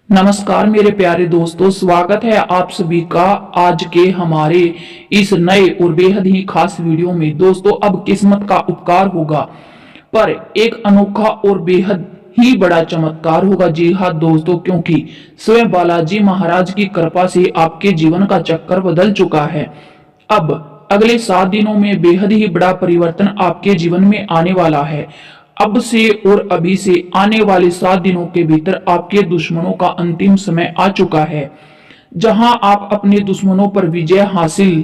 नमस्कार मेरे प्यारे दोस्तों, स्वागत है आप सभी का आज के हमारे इस नए और बेहद ही खास वीडियो में। दोस्तों, अब किस्मत का उपकार होगा, पर एक अनोखा और बेहद ही बड़ा चमत्कार होगा। जी हाँ दोस्तों, क्योंकि स्वयं बालाजी महाराज की कृपा से आपके जीवन का चक्कर बदल चुका है। अब अगले 7 दिनों में बेहद ही बड़ा परिवर्तन आपके जीवन में आने वाला है। अब से और अभी से आने वाले 7 दिनों के भीतर आपके दुश्मनों का अंतिम समय आ चुका है, जहां आप अपने दुश्मनों पर विजय हासिल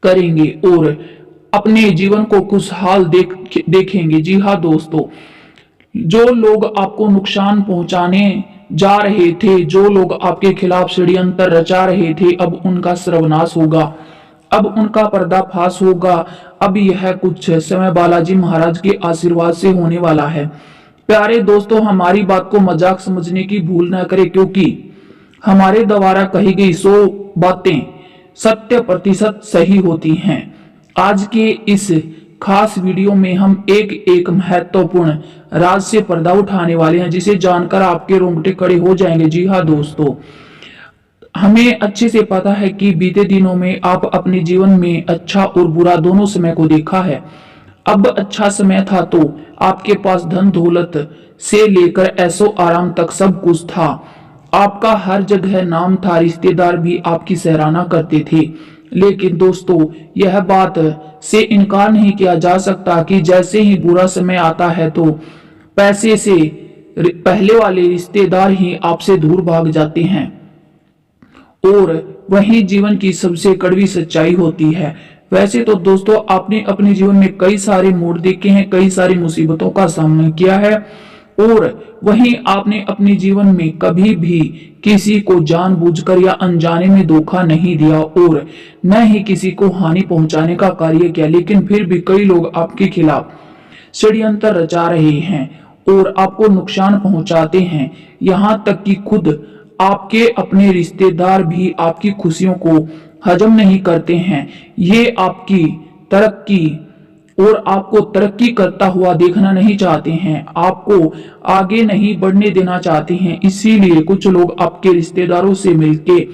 करेंगे और अपने जीवन को खुशहाल देखेंगे। जी हाँ दोस्तों, जो लोग आपको नुकसान पहुंचाने जा रहे थे, जो लोग आपके खिलाफ षड्यंत्र रचा रहे थे, अब उनका सर्वनाश होगा, अब उनका पर्दाफाश होगा। अब यह कुछ समय बालाजी महाराज के आशीर्वाद से होने वाला है। प्यारे दोस्तों, हमारी बात को मजाक समझने की भूल न करें, क्योंकि हमारे द्वारा कही गई 100 बातें सत्य प्रतिशत सही होती हैं। आज के इस खास वीडियो में हम एक एक महत्वपूर्ण राज से पर्दा उठाने वाले हैं, जिसे जानकर आपके रोंगटे खड़े हो जाएंगे। जी हाँ दोस्तों, हमें अच्छे से पता है कि बीते दिनों में आप अपने जीवन में अच्छा और बुरा दोनों समय को देखा है। अब अच्छा समय था तो आपके पास धन दौलत से लेकर ऐशो आराम तक सब कुछ था। आपका हर जगह नाम था, रिश्तेदार भी आपकी सराहना करते थे। लेकिन दोस्तों, यह बात से इनकार नहीं किया जा सकता कि जैसे ही बुरा समय आता है तो पैसे से पहले वाले रिश्तेदार ही आपसे दूर भाग जाते हैं, और वही जीवन की सबसे कड़वी सच्चाई होती है। वैसे तो दोस्तों, आपने अपने जीवन में कई सारे मोड़ देखे हैं, कई सारी मुसीबतों का सामना किया है, और वहीं आपने अपने जीवन में कभी भी किसी को जानबूझकर या अनजाने में धोखा नहीं दिया और न ही किसी को हानि पहुंचाने का कार्य किया। लेकिन फिर भी कई लोग आपके खिलाफ षड्यंत्र रचा रहे हैं और आपको नुकसान पहुंचाते हैं। यहाँ तक कि खुद आपके अपने रिश्तेदार भी आपकी खुशियों को हजम नहीं करते हैं। ये आपकी तरक्की और आपको तरक्की करता हुआ देखना नहीं चाहते हैं, आपको आगे नहीं बढ़ने देना चाहते हैं। इसीलिए कुछ लोग आपके रिश्तेदारों से मिलके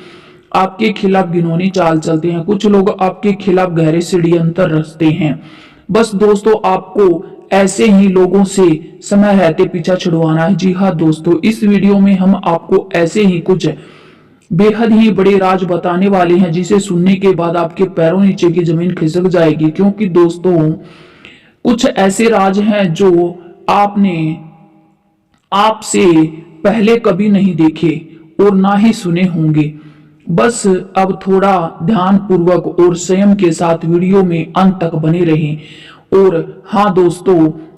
आपके खिलाफ घिनौनी चाल चलते हैं, कुछ लोग आपके खिलाफ गहरे षड्यंत्र रचते हैं। बस दोस्तों, आपको ऐसे ही लोगों से समय रहते पीछा छुड़वाना है। जी हाँ दोस्तों, इस वीडियो में हम आपको ऐसे ही कुछ बेहद ही बड़े राज बताने वाले हैं, जिसे सुनने के बाद आपके पैरों नीचे की जमीन खिसक जाएगी। क्योंकि दोस्तों, कुछ ऐसे राज हैं जो आपने आपसे पहले कभी नहीं देखे और ना ही सुने होंगे। बस अब थोड़ा ध्यान पूर्वक और संयम के साथ वीडियो में अंत तक बने रहें। और हाँ दोस्तों,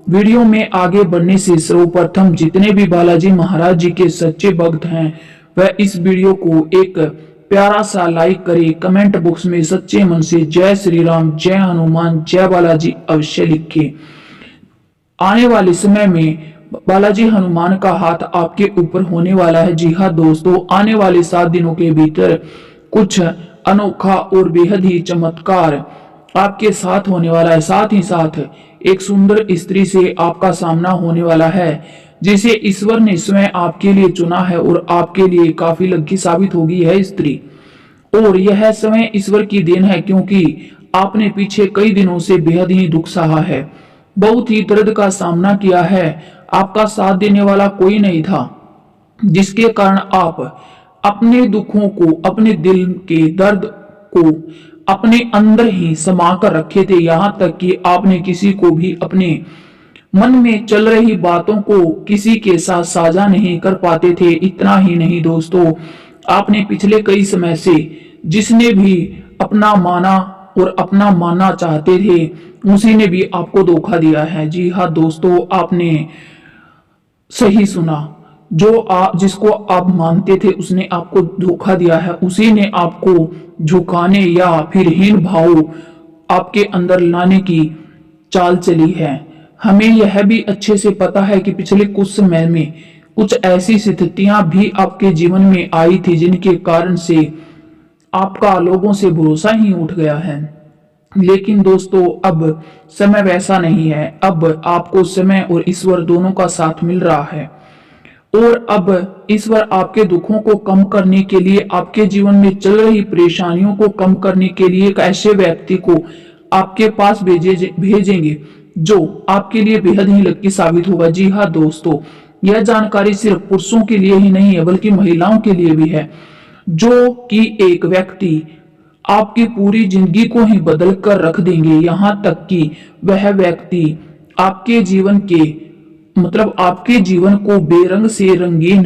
वीडियो में आगे बढ़ने से सर्वप्रथम जितने भी बालाजी महाराज जी के सच्चे भक्त हैं, वह इस वीडियो को एक प्यारा सा लाइक करें। कमेंट बॉक्स में सच्चे मन से जय श्री राम, जय हनुमान, जय बालाजी अवश्य लिखें। आने वाले समय में बालाजी हनुमान का हाथ आपके ऊपर होने वाला है। जी हाँ दोस्तों, आने वाले 7 दिनों के भीतर कुछ अनोखा और बेहद ही चमत्कार आपके साथ होने वाला है। साथ ही साथ एक सुंदर स्त्री से आपका सामना होने वाला है, जिसे ईश्वर ने स्वयं आपके लिए चुना है और आपके लिए काफी लकी साबित होगी यह स्त्री। और यह समय ईश्वर की देन है, क्योंकि आपने पीछे कई दिनों से बेहद ही दुख सहा है, बहुत ही दर्द का सामना किया है। आपका साथ देने वाला कोई नहीं था, जिसके कारण आप अपने दुखों को, अपने दिल के दर्द को अपने अंदर ही समा कर रखे थे। यहाँ तक कि आपने किसी को भी अपने मन में चल रही बातों को किसी के साथ साझा नहीं कर पाते थे। इतना ही नहीं दोस्तों, आपने पिछले कई समय से जिसने भी अपना माना और अपना मानना चाहते थे, उसी ने भी आपको धोखा दिया है। जी हाँ दोस्तों, आपने सही सुना, जिसको आप मानते थे उसने आपको धोखा दिया है। उसी ने आपको झुकाने या फिर हीन भाव आपके अंदर लाने की चाल चली है। हमें यह भी अच्छे से पता है कि पिछले कुछ समय में कुछ ऐसी स्थितियां भी आपके जीवन में आई थी, जिनके कारण से आपका लोगों से भरोसा ही उठ गया है। लेकिन दोस्तों, अब समय वैसा नहीं है। अब आपको समय और ईश्वर दोनों का साथ मिल रहा है और अब ईश्वर आपके दुखों को कम करने के लिए, आपके जीवन में चल रही परेशानियों को कम करने के लिए एक ऐसे व्यक्ति को आपके पास भेजेंगे जो आपके लिए बेहद ही लकी साबित होगा। जी हाँ दोस्तों, यह जानकारी सिर्फ पुरुषों के लिए ही नहीं है बल्कि महिलाओं के लिए भी है, जो कि एक व्यक्ति आपकी पूरी जिंदगी को ही बदल कर रख देंगे। यहाँ तक कि वह व्यक्ति आपके जीवन के आपके जीवन को बेरंग से रंगीन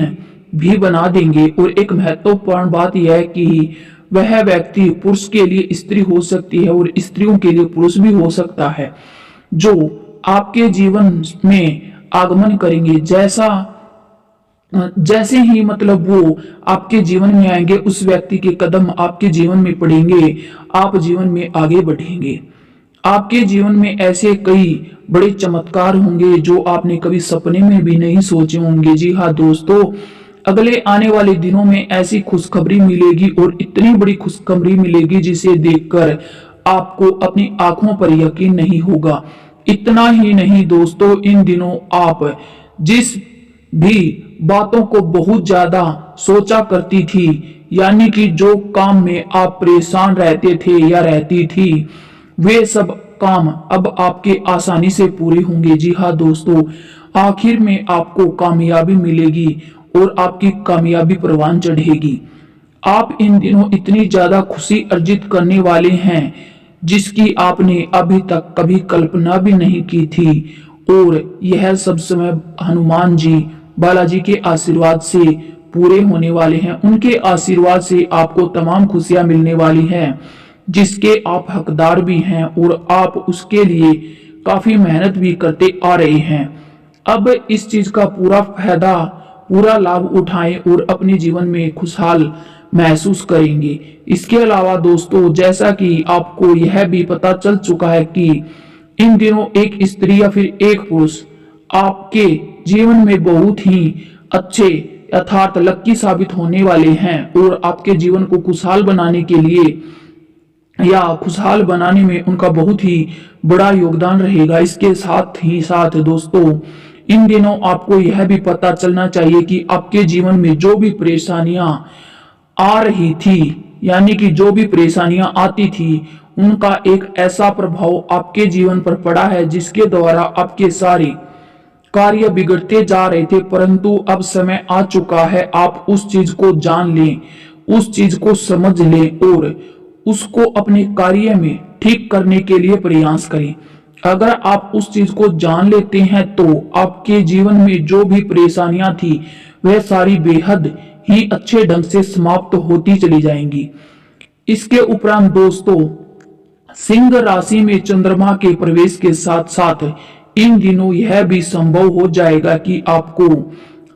भी बना देंगे। और एक महत्वपूर्ण बात यह है कि वह व्यक्ति पुरुष के लिए स्त्री हो सकती है और स्त्रियों के लिए पुरुष भी हो सकता है, जो आपके जीवन में आगमन करेंगे। जैसे ही वो आपके जीवन में आएंगे, उस व्यक्ति के कदम आपके जीवन में पड़ेंगे, आप जीवन में आगे बढ़ेंगे। आपके जीवन में ऐसे कई बड़े चमत्कार होंगे जो आपने कभी सपने में भी नहीं सोचे होंगे। जी हाँ दोस्तों, अगले आने वाले दिनों में ऐसी खुशखबरी मिलेगी और इतनी बड़ी खुशखबरी मिलेगी जिसे देखकर आपको अपनी आंखों पर यकीन नहीं होगा। इतना ही नहीं दोस्तों, इन दिनों आप जिस भी बातों को बहुत ज्यादा सोचा करती थी, यानी कि जो काम में आप परेशान रहते थे या रहती थी, वे सब काम अब आपके आसानी से पूरे होंगे। जी हाँ दोस्तों, आखिर में आपको कामयाबी मिलेगी और आपकी कामयाबी परवान चढ़ेगी। आप इन दिनों इतनी ज्यादा खुशी अर्जित करने वाले हैं जिसकी आपने अभी तक कभी कल्पना भी नहीं की थी। और यह सब समय हनुमान जी बालाजी के आशीर्वाद से पूरे होने वाले हैं। उनके आशीर्वाद से आपको तमाम खुशियां मिलने वाली हैं जिसके आप हकदार भी हैं और आप उसके लिए काफी मेहनत भी करते आ रहे हैं। अब इस चीज का पूरा फायदा, पूरा लाभ उठाएं और अपने जीवन में खुशहाल महसूस करेंगे। इसके अलावा दोस्तों, जैसा कि आपको यह भी पता चल चुका है कि इन दिनों एक स्त्री या फिर एक पुरुष आपके जीवन में बहुत ही अच्छे यथार्थ लक्की साबित होने वाले हैं और आपके जीवन को खुशहाल बनाने के लिए या खुशहाल बनाने में उनका बहुत ही बड़ा योगदान रहेगा। इसके साथ ही साथ दोस्तों, इन दिनों आपको यह भी पता चलना चाहिए कि आपके जीवन में जो भी परेशानियां आ रही थी, यानी कि जो भी परेशानियां आती थी, उनका एक ऐसा प्रभाव आपके जीवन पर पड़ा है जिसके द्वारा आपके सारे कार्य बिगड़ते जा रहे थे। परंतु अब समय आ चुका है, आप उस चीज को जान लें, उस चीज को समझ लें और उसको अपने कार्य में ठीक करने के लिए प्रयास करें। अगर आप उस चीज को जान लेते हैं तो आपके जीवन में जो भी परेशानियां थी वह सारी बेहद ही अच्छे ढंग से समाप्त होती चली जाएंगी। इसके उपरांत दोस्तों, सिंह राशि में चंद्रमा के प्रवेश के साथ साथ इन दिनों यह भी संभव हो जाएगा कि आपको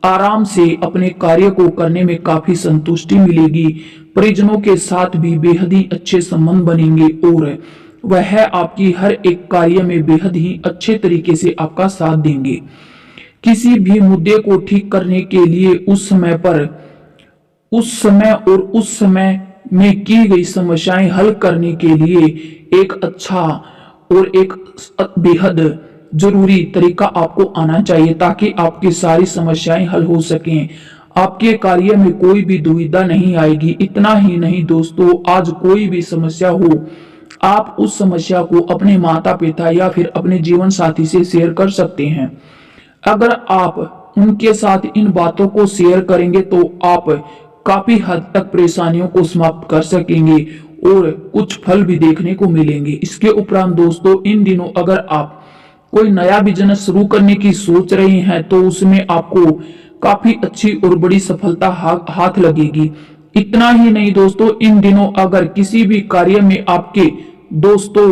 आराम से अपने कार्य को करने में काफी संतुष्टि मिलेगी। परिजनों के साथ भी बेहद ही अच्छे संबंध बनेंगे और वह आपकी हर एक कार्य में बेहद ही अच्छे तरीके से आपका साथ देंगे। किसी भी मुद्दे को ठीक करने के लिए उस समय में की गई समस्याएं हल करने के लिए एक अच्छा और एक बेहद जरूरी तरीका आपको आना चाहिए ताकि आपकी सारी समस्याएं हल हो सकें, आपके कार्य में कोई भी दुविधा नहीं आएगी। इतना ही नहीं दोस्तों, आज कोई भी समस्या हो, आप उस समस्या को अपने माता पिता या फिर अपने जीवन साथी से शेयर कर सकते हैं। अगर आप उनके साथ इन बातों को शेयर करेंगे तो आप काफी हद तक परेशानियों को समाप्त कर सकेंगे और कुछ फल भी देखने को मिलेंगे। इसके उपरांत दोस्तों, इन दिनों अगर आप कोई नया बिजनेस शुरू करने की सोच रहे हैं तो उसमें आपको काफी अच्छी और बड़ी सफलता हाथ लगेगी। इतना ही नहीं दोस्तों, इन दिनों अगर किसी भी कार्य में आपके दोस्तों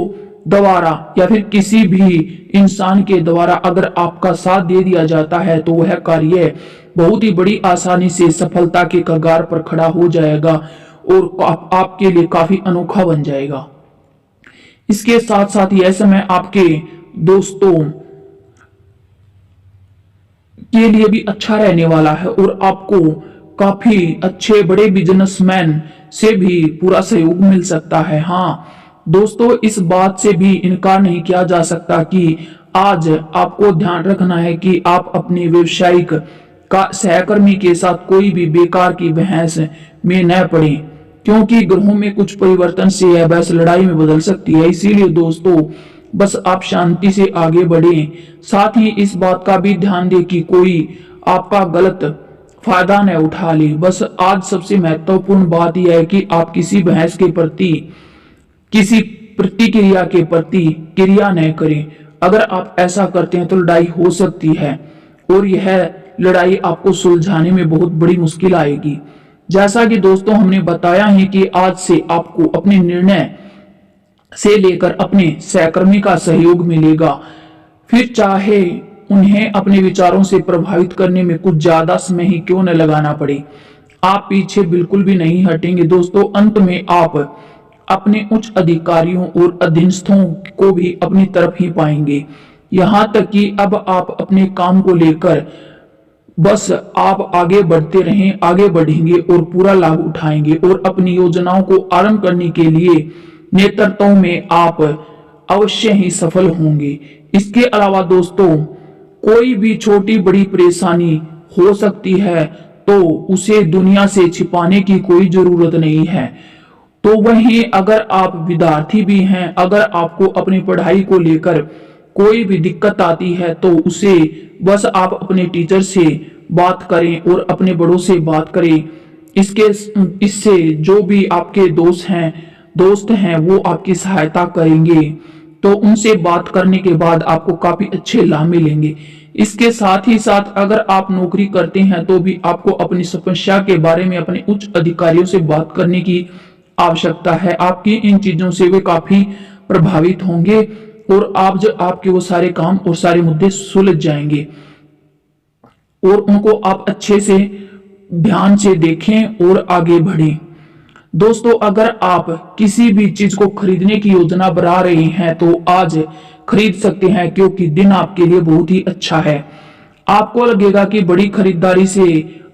द्वारा या फिर किसी भी इंसान के द्वारा अगर आपका साथ दे दिया जाता है तो वह कार्य बहुत ही बड़ी आसानी से सफलता के कगार पर खड़ा हो जाएगा और आपके लिए काफी अनोखा बन जाएगा। इसके साथ साथ यह समय आपके दोस्तों के लिए भी अच्छा रहने वाला है और आपको काफी अच्छे बड़े बिजनेसमैन से भी पूरा सहयोग मिल सकता है। हाँ दोस्तों, इस बात से भी इनकार नहीं किया जा सकता कि आज आपको ध्यान रखना है कि आप अपने व्यवसायिक का सहकर्मी के साथ कोई भी बेकार की बहस में न पड़े, क्योंकि ग्रहों में कुछ परिवर्तन से यह बहस लड़ाई में बदल सकती है। इसीलिए दोस्तों बस आप शांति से आगे बढ़ें। साथ ही इस बात का भी ध्यान दें कि कोई आपका गलत फायदा न उठा ले। बस आज सबसे महत्वपूर्ण बात यह है कि आप किसी बहस के प्रति, किसी प्रतिक्रिया के प्रति क्रिया न करें। अगर आप ऐसा करते हैं तो लड़ाई हो सकती है और यह लड़ाई आपको सुलझाने में बहुत बड़ी मुश्किल आएगी। जैसा कि दोस्तों हमने बताया है कि आज से आपको अपने निर्णय से लेकर अपने सहकर्मी का सहयोग मिलेगा, फिर चाहे उन्हें अपने विचारों से प्रभावित करने में कुछ ज्यादा समय ही क्यों न लगाना पड़े, आप पीछे बिल्कुल भी नहीं हटेंगे। दोस्तों अंत में आप अपने उच्च अधिकारियों और अधीनस्थों को भी अपनी तरफ ही पाएंगे। यहाँ तक कि अब आप अपने काम को लेकर बस आप आगे बढ़ते रहें, आगे बढ़ेंगे और पूरा लाभ उठाएंगे और अपनी योजनाओं को आरंभ करने के लिए नेतृत्व में आप अवश्य ही सफल होंगे। इसके अलावा दोस्तों कोई भी छोटी बड़ी परेशानी हो सकती है तो उसे दुनिया से छिपाने की कोई जरूरत नहीं है। तो वहीं अगर आप विद्यार्थी भी हैं, अगर आपको अपनी पढ़ाई को लेकर कोई भी दिक्कत आती है तो उसे बस आप अपने टीचर से बात करें और अपने बड़ों से बात करें। इससे जो भी आपके दोस्त हैं वो आपकी सहायता करेंगे, तो उनसे बात करने के बाद आपको काफी अच्छे लाभ मिलेंगे। इसके साथ ही साथ अगर आप नौकरी करते हैं तो भी आपको अपनी समस्या के बारे में अपने उच्च अधिकारियों से बात करने की आवश्यकता है। आपकी इन चीजों से वे काफी प्रभावित होंगे और आपके वो सारे काम और सारे मुद्दे सुलझ जाएंगे और उनको आप अच्छे से ध्यान से देखें और आगे बढ़ें। दोस्तों अगर आप किसी भी चीज को खरीदने की योजना बना रहे हैं तो आज खरीद सकते हैं, क्योंकि दिन आपके लिए बहुत ही अच्छा है। आपको लगेगा कि बड़ी खरीदारी से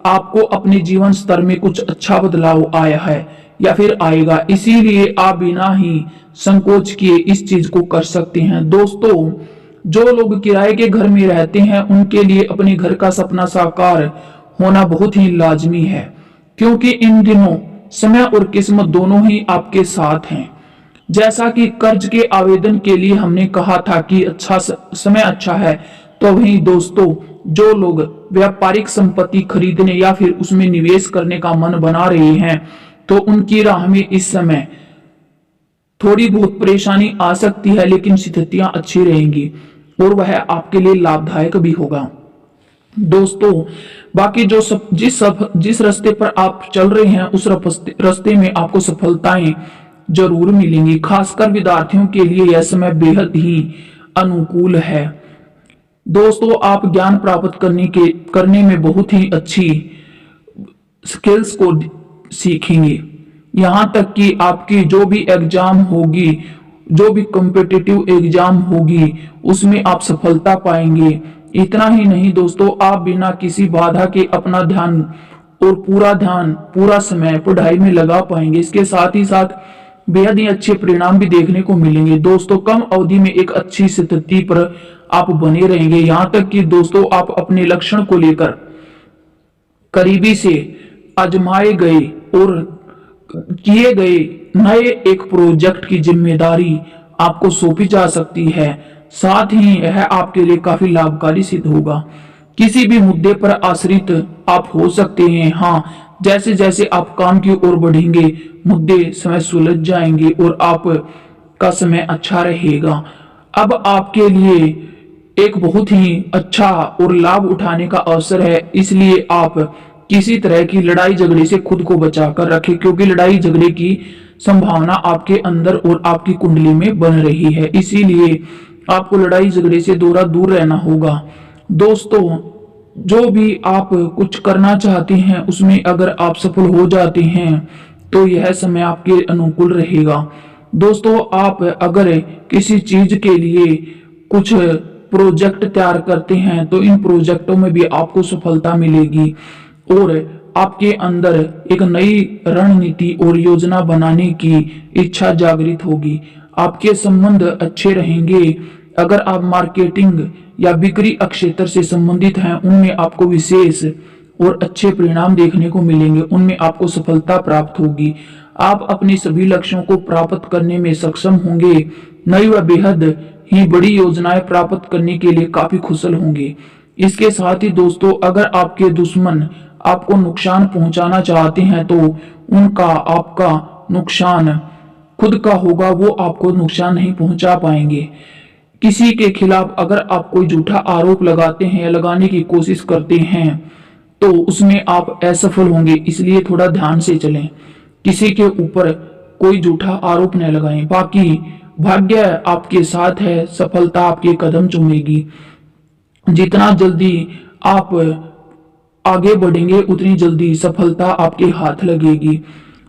आपको अपने जीवन स्तर में कुछ अच्छा बदलाव आया है या फिर आएगा, इसीलिए आप बिना ही संकोच किए इस चीज को कर सकते हैं। दोस्तों जो लोग किराए के घर में रहते हैं उनके लिए अपने घर का सपना साकार होना बहुत ही लाजमी है, क्योंकि इन दिनों समय और किस्मत दोनों ही आपके साथ हैं। जैसा कि कर्ज के आवेदन के लिए हमने कहा था कि समय अच्छा है, तो वहीं दोस्तों जो लोग व्यापारिक संपत्ति खरीदने या फिर उसमें निवेश करने का मन बना रहे हैं तो उनकी राह में इस समय थोड़ी बहुत परेशानी आ सकती है, लेकिन स्थितियां अच्छी रहेंगी और वह आपके लिए लाभदायक भी होगा। दोस्तों बाकी जिस रास्ते पर आप चल रहे हैं उस रास्ते में आपको सफलताएं जरूर मिलेंगी। खासकर विद्यार्थियों के लिए यह समय बेहद ही अनुकूल है। दोस्तों आप ज्ञान प्राप्त करने में बहुत ही अच्छी स्किल्स को सीखेंगे। यहाँ तक कि आपकी जो भी एग्जाम होगी, जो भी कॉम्पिटिटिव एग्जाम होगी उसमें आप सफलता पाएंगे। इतना ही नहीं दोस्तों, आप बिना किसी बाधा के अपना ध्यान और पूरा समय पढ़ाई में लगा पाएंगे। इसके साथ ही साथ बेहद ही अच्छे परिणाम भी देखने को मिलेंगे। दोस्तों कम अवधि में एक अच्छी स्थिति पर आप बने रहेंगे। यहाँ तक कि दोस्तों आप अपने लक्ष्य को लेकर करीबी से आजमाए गए और किए गए नए एक प्रोजेक्ट की जिम्मेदारी आपको सौंपी जा सकती है। साथ ही यह आपके लिए काफी लाभकारी सिद्ध होगा। किसी भी मुद्दे पर आश्रित आप हो सकते हैं। हाँ, जैसे जैसे आप काम की ओर बढ़ेंगे मुद्दे समय सुलझ जाएंगे और आप का समय अच्छा रहेगा। अब आपके लिए एक बहुत ही अच्छा और लाभ उठाने का अवसर है, इसलिए आप किसी तरह की लड़ाई झगड़े से खुद को बचाकर रखें, क्योंकि लड़ाई झगड़े की संभावना आपके अंदर और आपकी कुंडली में बन रही है। इसीलिए आपको लड़ाई झगड़े से दूर रहना होगा। दोस्तों जो भी आप कुछ करना चाहते हैं उसमें अगर आप सफल हो जाते हैं तो यह समय आपके अनुकूल रहेगा। दोस्तों आप अगर किसी चीज के लिए कुछ प्रोजेक्ट तैयार करते हैं तो इन प्रोजेक्टों में भी आपको सफलता मिलेगी और आपके अंदर एक नई रणनीति और योजना बनाने की इच्छा जागृत होगी। आपके संबंध अच्छे रहेंगे। अगर आप मार्केटिंग या बिक्री क्षेत्र से संबंधित हैं उनमें आपको विशेष और अच्छे परिणाम देखने को मिलेंगे, उनमें आपको सफलता प्राप्त होगी। आप अपने सभी लक्ष्यों को प्राप्त करने में सक्षम होंगे। नई व बेहद ही बड़ी योजनाएं प्राप्त करने के लिए काफी कुशल होंगे। इसके साथ ही दोस्तों, अगर आपके दुश्मन आपको नुकसान पहुंचाना चाहते हैं तो उनका आपका नुकसान खुद का होगा, वो आपको नुकसान नहीं पहुंचा पाएंगे। किसी के खिलाफ अगर आप कोई झूठा आरोप लगाते हैं या लगाने की कोशिश करते हैं तो उसमें आप असफल होंगे, इसलिए थोड़ा ध्यान से चलें। किसी के ऊपर कोई झूठा आरोप न लगाएं। बाकी भाग्य आपके साथ है, सफलता आपके कदम चूमेगी। जितना जल्दी आप आगे बढ़ेंगे उतनी जल्दी सफलता आपके हाथ लगेगी।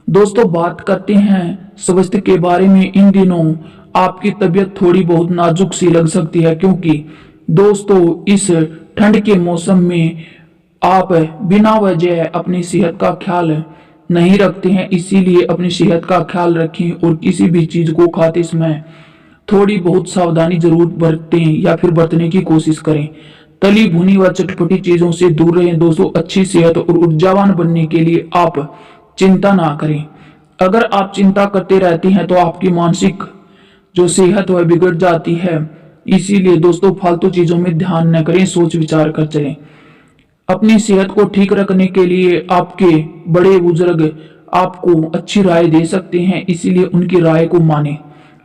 दोस्तों, बात करते हैं स्वास्थ्य के बारे में। इन दिनों आपकी तबीयत थोड़ी बहुत नाजुक सी लग सकती है, क्योंकि दोस्तों इस ठंड के मौसम में आप बिना वजह अपनी सेहत का ख्याल नहीं रखते हैं। इसीलिए अपनी सेहत का ख्याल रखें और किसी भी चीज को खाते समय थोड़ी बहुत सावधानी जरूर बरतें या फिर बरतने की कोशिश करें। तली भुनी व चटपटी चीजों से दूर रहें। दोस्तों, अच्छी सेहत और ऊर्जावान बनने के लिए आप चिंता ना करें। अगर आप चिंता करते रहते हैं तो आपकी मानसिक जो सेहत वह बिगड़ जाती है। इसीलिए दोस्तों फालतू चीजों में ध्यान न करें, सोच विचार कर चलें। अपनी सेहत को ठीक रखने के लिए आपके बड़े बुजुर्ग आपको अच्छी राय दे सकते हैं, इसीलिए उनकी राय को मानें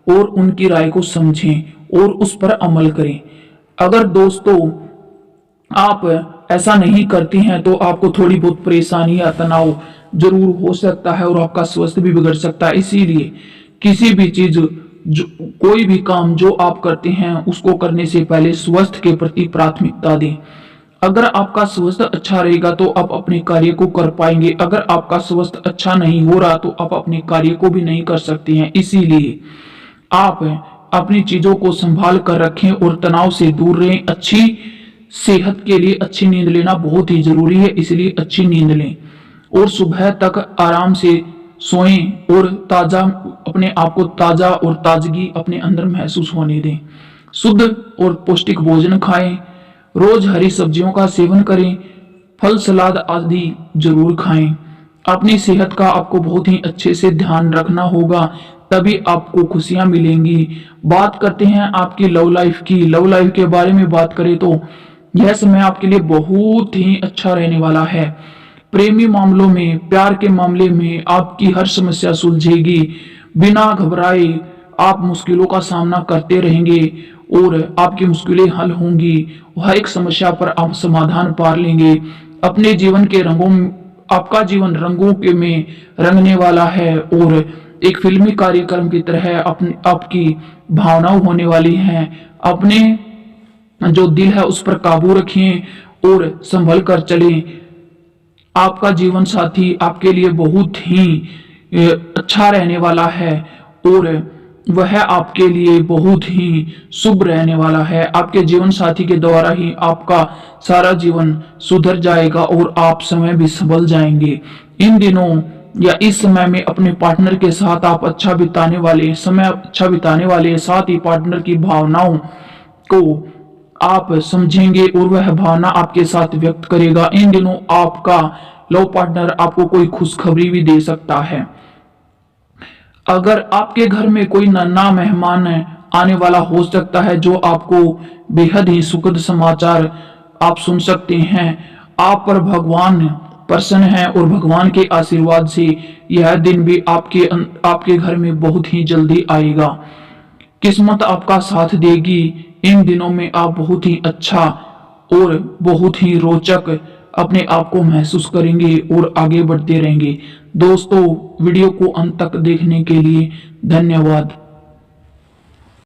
और उनकी राय को समझें और उस पर अमल करें। अगर दोस्तों आप ऐसा नहीं करते हैं तो आपको थोड़ी बहुत परेशानी या तनाव जरूर हो सकता है और आपका स्वास्थ्य भी बिगड़ सकता है। इसीलिए किसी भी चीज कोई भी काम जो आप करते हैं उसको करने से पहले स्वास्थ्य के प्रति प्राथमिकता दें। अगर आपका स्वास्थ्य अच्छा रहेगा तो आप अपने कार्य को कर पाएंगे। अगर आपका स्वास्थ्य अच्छा नहीं हो रहा तो आप अपने कार्य को भी नहीं कर सकते हैं। इसीलिए आप अपनी चीजों को संभाल कर रखें और तनाव से दूर रहें। अच्छी सेहत के लिए अच्छी नींद लेना बहुत ही जरूरी है, इसलिए अच्छी नींद लें और सुबह तक आराम से सोएं और ताजा अपने आप को ताजा और ताजगी अपने अंदर महसूस होने दें। शुद्ध और पौष्टिक भोजन खाएं, रोज हरी सब्जियों का सेवन करें, फल सलाद आदि जरूर खाएं। अपनी सेहत का आपको बहुत ही अच्छे से ध्यान रखना होगा, तभी आपको खुशियां मिलेंगी। बात करते हैं आपकी लव लाइफ की। लव लाइफ के बारे में बात करें तो यह समय आपके लिए बहुत ही अच्छा रहने वाला है। प्रेमी मामलों में, प्यार के मामले में आपकी हर समस्या सुलझेगी। बिना घबराए आप मुश्किलों का सामना करते रहेंगे और आपकी मुश्किलें हल होंगी। हर एक समस्या पर आप समाधान पा लेंगे। अपने जीवन के रंगों आपका जीवन रंगों के में रंगने वाला है और एक फिल्मी कार्यक्रम की तरह आपकी भावनाएं होने वाली हैं। अपने जो दिल है उस पर काबू रखें और संभल कर चलें। आपका जीवन साथी आपके लिए बहुत ही अच्छा रहने वाला है और वह आपके लिए बहुत ही शुभ रहने वाला है। आपके जीवन साथी के द्वारा ही आपका सारा जीवन सुधर जाएगा और आप समय भी संभल जाएंगे। इन दिनों या इस समय में अपने पार्टनर के साथ आप अच्छा बिताने वाले साथ ही पार्टनर की भावनाओं को आप समझेंगे और वह भावना आपके साथ व्यक्त करेगा। इन दिनों आपका लव पार्टनर आपको कोई खुशखबरी भी दे सकता है। अगर आपके घर में कोई नन्हा मेहमान आने वाला हो सकता है जो आपको बेहद ही सुखद समाचार आप सुन सकते हैं। आप पर भगवान प्रसन्न है और भगवान के आशीर्वाद से यह दिन भी आपके घर में बहुत ही जल्दी आएगा। किस्मत आपका साथ देगी। इन दिनों में आप बहुत ही अच्छा और बहुत ही रोचक अपने आप को महसूस करेंगे और आगे बढ़ते रहेंगे। दोस्तों, वीडियो को अंत तक देखने के लिए धन्यवाद।